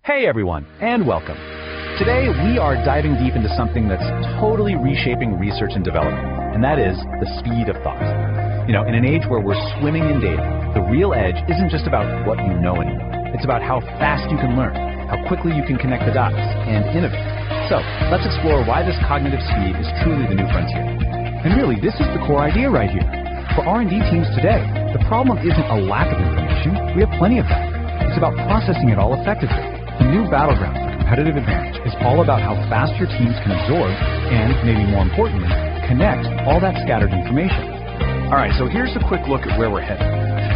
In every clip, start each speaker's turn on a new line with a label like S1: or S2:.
S1: Hey everyone, and welcome. Today we are diving deep into something that's totally reshaping research and development, and that is the speed of thought. In an age where we're swimming in data, the real edge isn't just about what you know anymore. It's about how fast you can learn, how quickly you can connect the dots, and innovate. So, let's explore why this cognitive speed is truly the new frontier. And really, this is the core idea right here. For R&D teams today, the problem isn't a lack of information. We have plenty of that. It's about processing it all effectively. The new battleground for competitive advantage is all about how fast your teams can absorb and, maybe more importantly, connect all that scattered information. All right, so here's a quick look at where we're headed.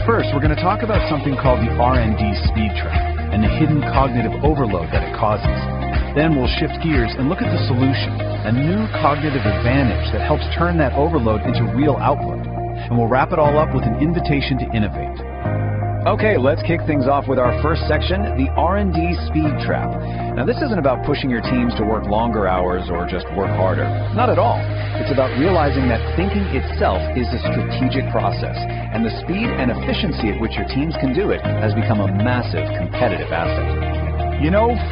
S1: First, we're going to talk about something called the RnD speed trap and the hidden cognitive overload that it causes. Then we'll shift gears and look at the solution, a new cognitive advantage that helps turn that overload into real output. And we'll wrap it all up with an invitation to innovate. Okay, let's kick things off with our first section, the RnD speed trap. Now, this isn't about pushing your teams to work longer hours or just work harder. Not at all. It's about realizing that thinking itself is a strategic process, and the speed and efficiency at which your teams can do it has become a massive competitive asset.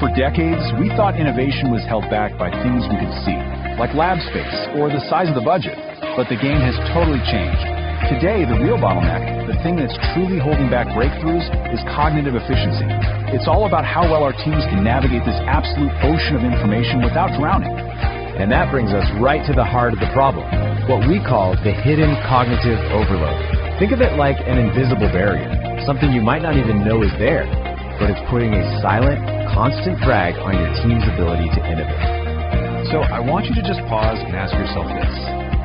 S1: For decades, we thought innovation was held back by things we could see, like lab space or the size of the budget. But the game has totally changed. Today, the real bottleneck, the thing that's truly holding back breakthroughs, is cognitive efficiency. It's all about how well our teams can navigate this absolute ocean of information without drowning.
S2: And that brings us right to the heart of the problem, what we call the hidden cognitive overload. Think of it like an invisible barrier, something you might not even know is there, but it's putting a silent, constant drag on your team's ability to innovate.
S1: So I want you to just pause and ask yourself this.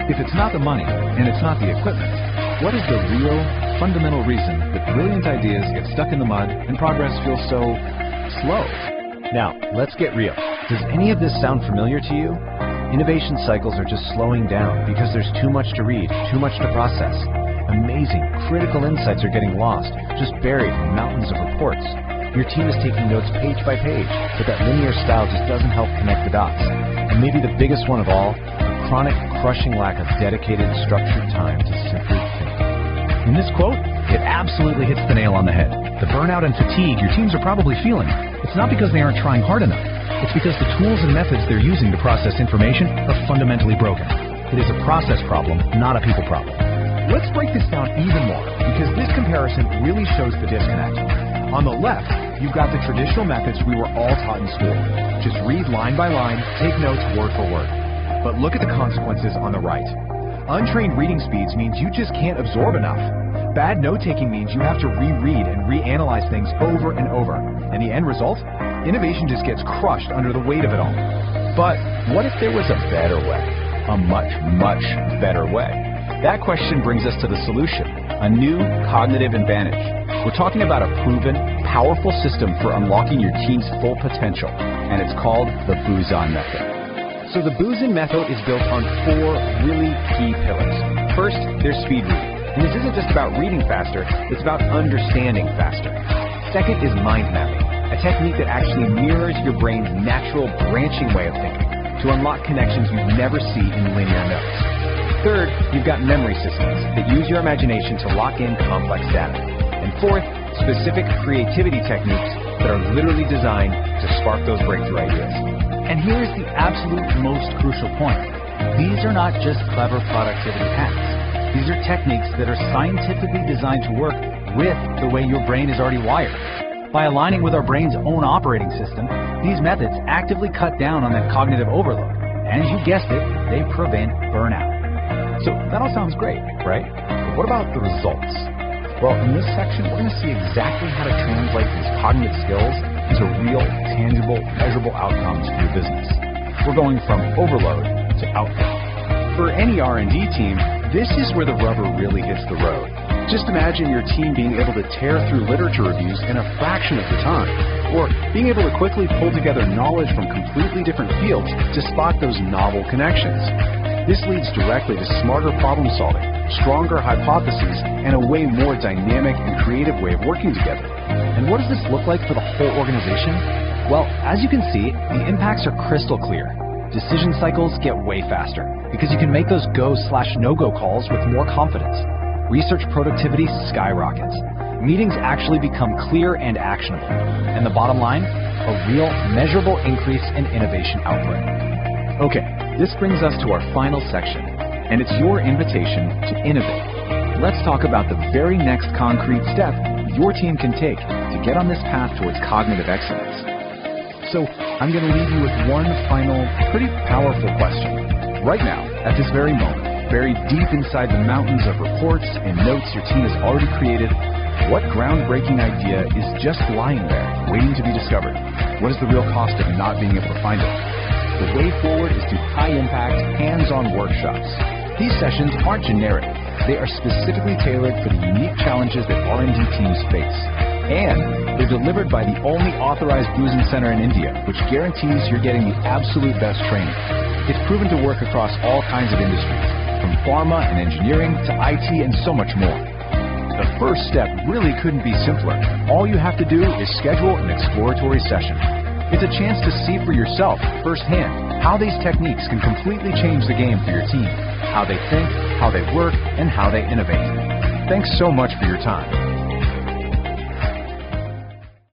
S1: If it's not the money, and it's not the equipment, what is the real, fundamental reason that brilliant ideas get stuck in the mud and progress feels so slow?
S2: Now, let's get real. Does any of this sound familiar to you? Innovation cycles are just slowing down because there's too much to read, too much to process. Amazing, critical insights are getting lost, just buried in mountains of reports. Your team is taking notes page by page, but that linear style just doesn't help connect the dots. And maybe the biggest one of all, chronic, crushing lack of dedicated, structured time to simply think.
S1: In this quote, it absolutely hits the nail on the head. The burnout and fatigue your teams are probably feeling, it's not because they aren't trying hard enough. It's because the tools and methods they're using to process information are fundamentally broken. It is a process problem, not a people problem. Let's break this down even more, because this comparison really shows the disconnect. On the left, you've got the traditional methods we were all taught in school. Just read line by line, take notes word for word. But look at the consequences on the right. Untrained reading speeds means you just can't absorb enough. Bad note-taking means you have to reread and reanalyze things over and over. And the end result? Innovation just gets crushed under the weight of it all. But what if there was a better way? A much, much better way? That question brings us to the solution, a new cognitive advantage. We're talking about a proven, powerful system for unlocking your team's full potential, and it's called the Busan method. So the Busan method is built on 4 really key pillars. First, there's speed reading. And this isn't just about reading faster, it's about understanding faster. Second is mind mapping, a technique that actually mirrors your brain's natural branching way of thinking to unlock connections you'd never see in linear notes. Third, you've got memory systems that use your imagination to lock in complex data. And fourth, specific creativity techniques that are literally designed to spark those breakthrough ideas. And here's the absolute most crucial point. These are not just clever productivity hacks. These are techniques that are scientifically designed to work with the way your brain is already wired. By aligning with our brain's own operating system, these methods actively cut down on that cognitive overload. And you guessed it, they prevent burnout. So that all sounds great, right? But what about the results? Well, in this section, we're going to see exactly how to translate these cognitive skills into real, tangible, measurable outcomes for your business. We're going from overload to output. For any R&D team, this is where the rubber really hits the road. Just imagine your team being able to tear through literature reviews in a fraction of the time, or being able to quickly pull together knowledge from completely different fields to spot those novel connections. This leads directly to smarter problem solving, stronger hypotheses, and a way more dynamic and creative way of working together. And what does this look like for the whole organization? Well, as you can see, the impacts are crystal clear. Decision cycles get way faster because you can make those go/no-go calls with more confidence. Research productivity skyrockets. Meetings actually become clear and actionable. And the bottom line,
S2: a real, measurable increase in innovation output.
S1: Okay, this brings us to our final section, and it's your invitation to innovate. Let's talk about the very next concrete step your team can take to get on this path towards cognitive excellence. So, I'm going to leave you with one final, pretty powerful question. Right now, at this very moment, buried deep inside the mountains of reports and notes your team has already created, what groundbreaking idea is just lying there, waiting to be discovered? What is the real cost of not being able to find it? The way forward is through high-impact, hands-on workshops. These sessions aren't generic. They are specifically tailored for the unique challenges that R&D teams face. And they're delivered by the only authorized boozing center in India, which guarantees you're getting the absolute best training. It's proven to work across all kinds of industries, from pharma and engineering to IT and so much more. The first step really couldn't be simpler. All you have to do is schedule an exploratory session. It's a chance to see for yourself, firsthand, how these techniques can completely change the game for your team, how they think, how they work, and how they innovate. Thanks so much for your time.